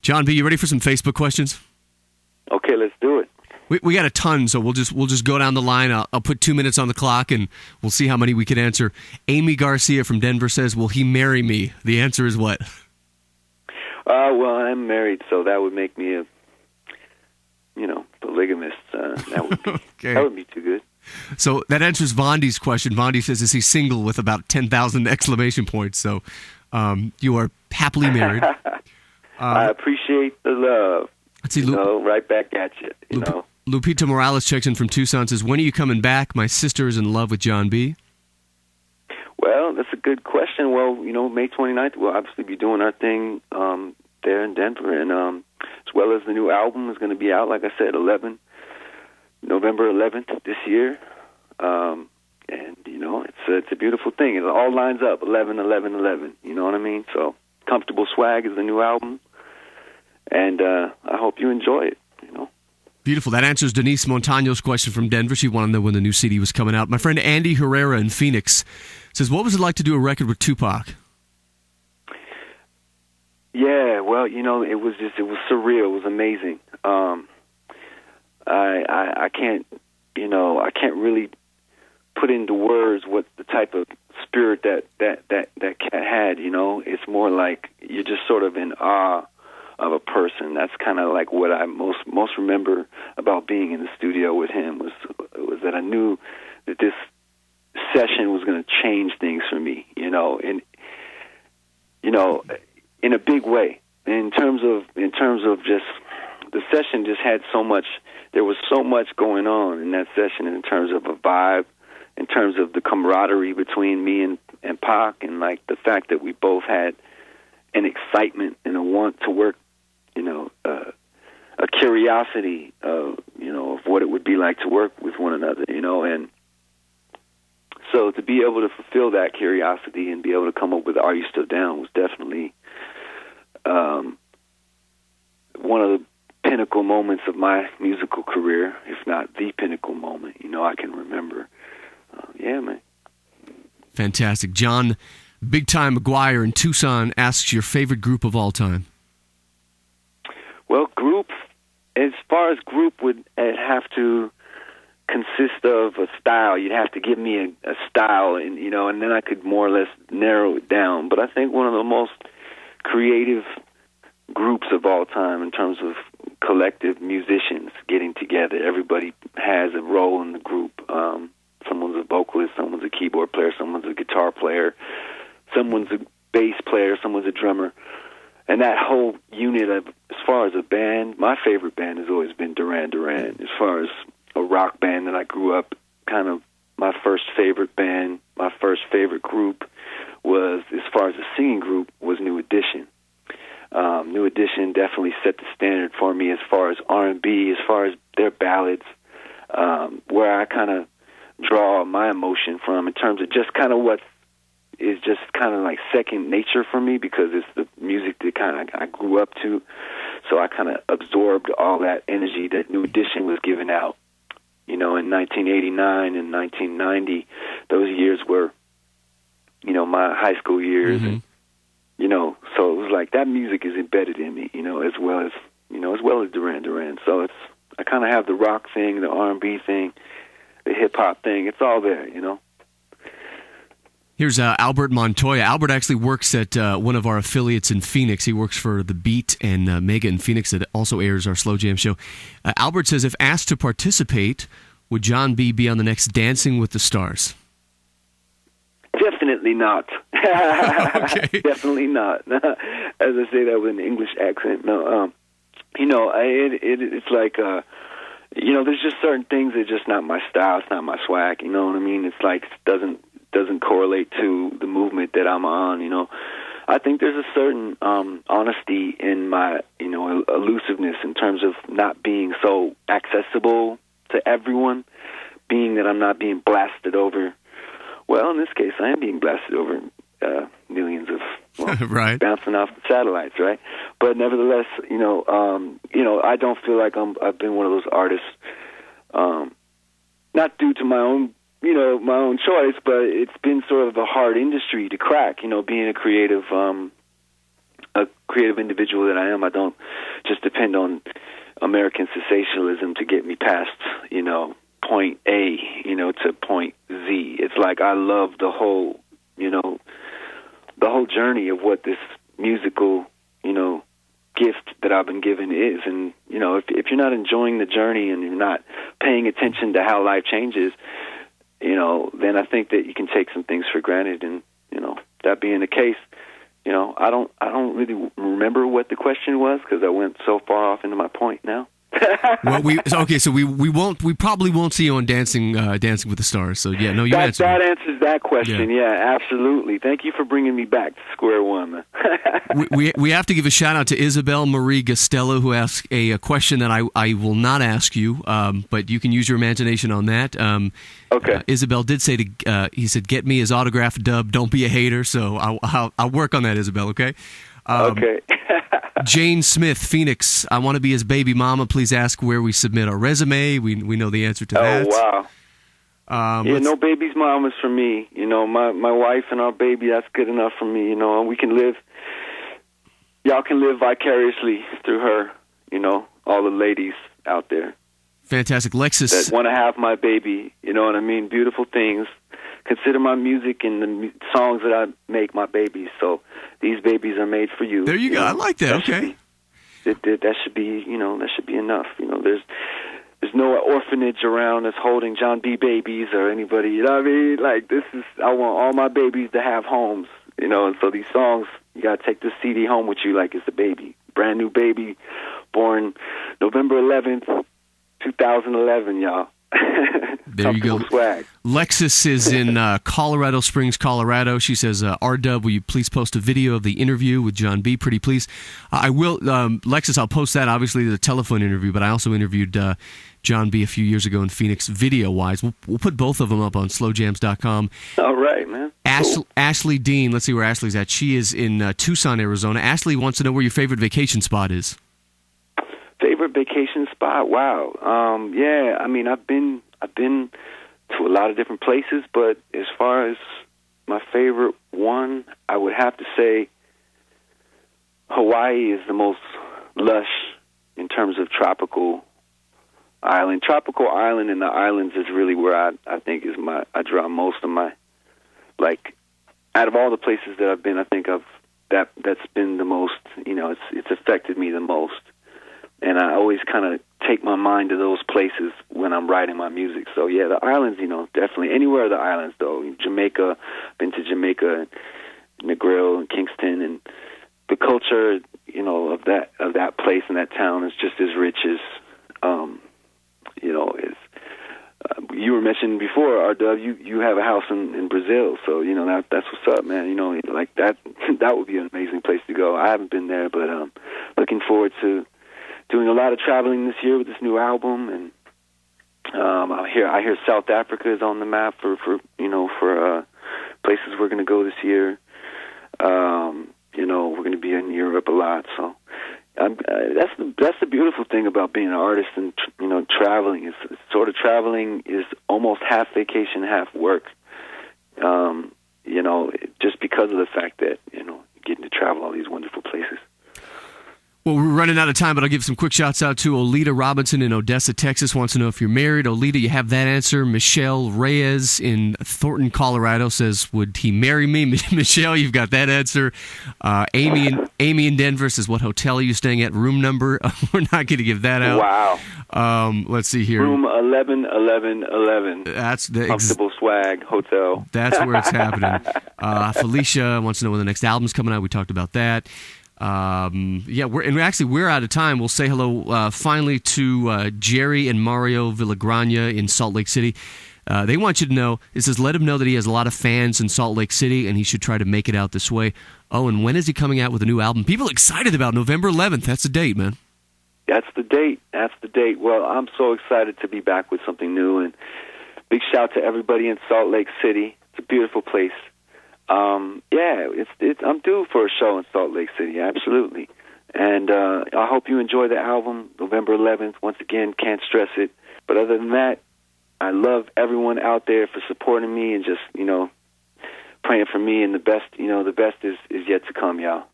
Jon B, you ready for some Facebook questions? Okay, let's do it. We got a ton, so we'll just go down the line. I'll put 2 minutes on the clock, and we'll see how many we can answer. Amy Garcia from Denver says, "Will he marry me?" The answer is what? Well, I'm married, so that would make me a, polygamist. That would be Okay. That would be too good. So that answers Vondi's question. Vondi says, "Is he single?" with about 10,000 exclamation points. So you are happily married. I appreciate the love. Let's see, Right back at you. Lupita Morales checks in from Tucson, says, "When are you coming back? My sister is in love with Jon B." Well, that's a good question. Well, May 29th, we'll obviously be doing our thing there in Denver, and as well as the new album is going to be out, like I said, November 11th this year. And, it's a beautiful thing. It all lines up, 11-11-11, you know what I mean? So, Comfortable Swag is the new album, and I hope you enjoy it, Beautiful. That answers Denise Montano's question from Denver. She wanted to know when the new CD was coming out. My friend Andy Herrera in Phoenix says, "What was it like to do a record with Tupac?" Yeah, well, it was surreal. It was amazing. I can't really put into words what the type of spirit that cat had. It's more like you're just sort of in awe of a person. That's kind of like what I most remember about being in the studio with him was that I knew that this session was going to change things for me, in a big way. In terms of just the session just had so much. There was so much going on in that session in terms of a vibe, in terms of the camaraderie between me and Pac, and like the fact that we both had an excitement and a want to work, a curiosity of what it would be like to work with one another, and so to be able to fulfill that curiosity and be able to come up with "Are You Still Down" was definitely one of the pinnacle moments of my musical career, if not the pinnacle moment, I can remember. Yeah, man. Fantastic. John Big Time McGuire in Tucson asks your favorite group of all time. Well, as far as group would have to consist of a style. You'd have to give me a style, and then I could more or less narrow it down. But I think one of the most creative groups of all time in terms of collective musicians getting together. Everybody has a role in the group. Someone's a vocalist, someone's a keyboard player, someone's a guitar player, someone's a bass player, someone's a drummer. And that whole unit of, as far as a band, my favorite band has always been Duran Duran. As far as a rock band that I grew up, kind of my first favorite band, my first favorite group was, as far as a singing group, was New Edition. New Edition definitely set the standard for me as far as R&B, as far as their ballads, where I kind of draw my emotion from in terms of just kind of what is just kind of like second nature for me, because it's the music that kind of I grew up to. So I kind of absorbed all that energy that New Edition was giving out. In 1989 and 1990, those years were, my high school years, mm-hmm. and so it was like that music is embedded in me, as well as Duran Duran. So I kind of have the rock thing, the R&B thing, the hip hop thing. It's all there, Here's Albert Montoya. Albert actually works at one of our affiliates in Phoenix. He works for The Beat and Mega in Phoenix that also airs our Slow Jam show. Albert says, if asked to participate, would Jon B be on the next Dancing with the Stars? Definitely not. Okay. Definitely not. As I say that with an English accent. No, it's like, there's just certain things that are just not my style. It's not my swag. You know what I mean? It's like it doesn't correlate to the movement that I'm on. I think there's a certain honesty in my elusiveness in terms of not being so accessible to everyone, being that I'm not being blasted over. Well, in this case, I am being blasted over millions of right. bouncing off the satellites, right? But nevertheless, I don't feel like I've been one of those artists, not due to my own choice, but it's been sort of a hard industry to crack. Being a creative creative individual that I am, I don't just depend on American sensationalism to get me past, point A, to point Z. It's like I love the whole journey of what this musical, gift that I've been given is. And, if you're not enjoying the journey and you're not paying attention to how life changes, then I think that you can take some things for granted. And, that being the case, I don't really remember what the question was because I went so far off into my point now. Well, we probably won't see you on Dancing with the Stars. So yeah, no, you answered. That answers that question. Yeah, absolutely. Thank you for bringing me back to square one. we have to give a shout out to Isabel Marie Gastello, who asked a question that I will not ask you, but you can use your imagination on that. Okay. Isabel did say he said, "Get me his autographed dub. Don't be a hater." So I'll work on that, Isabel. Okay. Okay. Jane Smith, Phoenix. I want to be his baby mama. Please ask where we submit our resume. We know the answer to that. Oh, wow. No baby's mamas for me. My wife and our baby, that's good enough for me. And we can live, y'all can live vicariously through her, all the ladies out there. Fantastic. Lexus. That want to have my baby, you know what I mean? Beautiful things. Consider my music and the songs that I make my babies. So these babies are made for you. There you go. I like that. Okay. That should be, that should be enough. There's no orphanage around that's holding Jon B babies or anybody. You know what I mean? Like I want all my babies to have homes. And so these songs, you gotta take this CD home with you like it's a baby, brand new baby, born November 11th, 2011, y'all. There you go. Swag. Lexus is in Colorado Springs, Colorado. She says, R-Dub, will you please post a video of the interview with Jon B? Pretty please. I will, Lexus, I'll post that, obviously, the telephone interview, but I also interviewed Jon B a few years ago in Phoenix, video-wise. We'll put both of them up on slowjams.com. All right, man. Cool. Ashley Dean, let's see where Ashley's at. She is in Tucson, Arizona. Ashley wants to know where your favorite vacation spot is. Favorite vacation spot? Wow. Yeah, I mean, I've been to a lot of different places, but as far as my favorite one, I would have to say Hawaii is the most lush in terms of tropical island. Tropical island and the islands is really where I think is I draw most of my, like, out of all the places that I've been, I think that's been the most, it's affected me the most. And I always kind of take my mind to those places when I'm writing my music. So, yeah, the islands, definitely. Anywhere the islands, though. Jamaica, been to Jamaica, Negril, and Kingston. And the culture, of that place and that town is just as rich as, as you were mentioning before, R-Dub, you have a house in Brazil. So, that's what's up, man. Like that would be an amazing place to go. I haven't been there, but looking forward to doing a lot of traveling this year with this new album, and I hear South Africa is on the map for places we're going to go this year. We're going to be in Europe a lot, so that's the beautiful thing about being an artist and traveling. Is sort of traveling is almost half vacation, half work. Just because of the fact that getting to travel all these wonderful places. Well, we're running out of time, but I'll give some quick shouts out to Olita Robinson in Odessa, Texas. Wants to know if you're married. Olita, you have that answer. Michelle Reyes in Thornton, Colorado says, would he marry me? Michelle, you've got that answer. Amy in Denver says, what hotel are you staying at? Room number? We're not going to give that out. Wow. Let's see here. Room 111111. That's the Comfortable Swag Hotel. That's where it's happening. Felicia wants to know when the next album's coming out. We talked about that. We're out of time. We'll say hello finally to Jerry and Mario Villagrana in Salt Lake City. They want you to know, it says, let him know that he has a lot of fans in Salt Lake City and he should try to make it out this way. Oh, and when is he coming out with a new album? People excited about November 11th. That's the date, man. That's the date. Well, I'm so excited to be back with something new, and big shout to everybody in Salt Lake City. It's a beautiful place. I'm due for a show in Salt Lake City, absolutely. And I hope you enjoy the album, November 11th. Once again, can't stress it. But other than that, I love everyone out there for supporting me and just, praying for me. And the best is yet to come, y'all.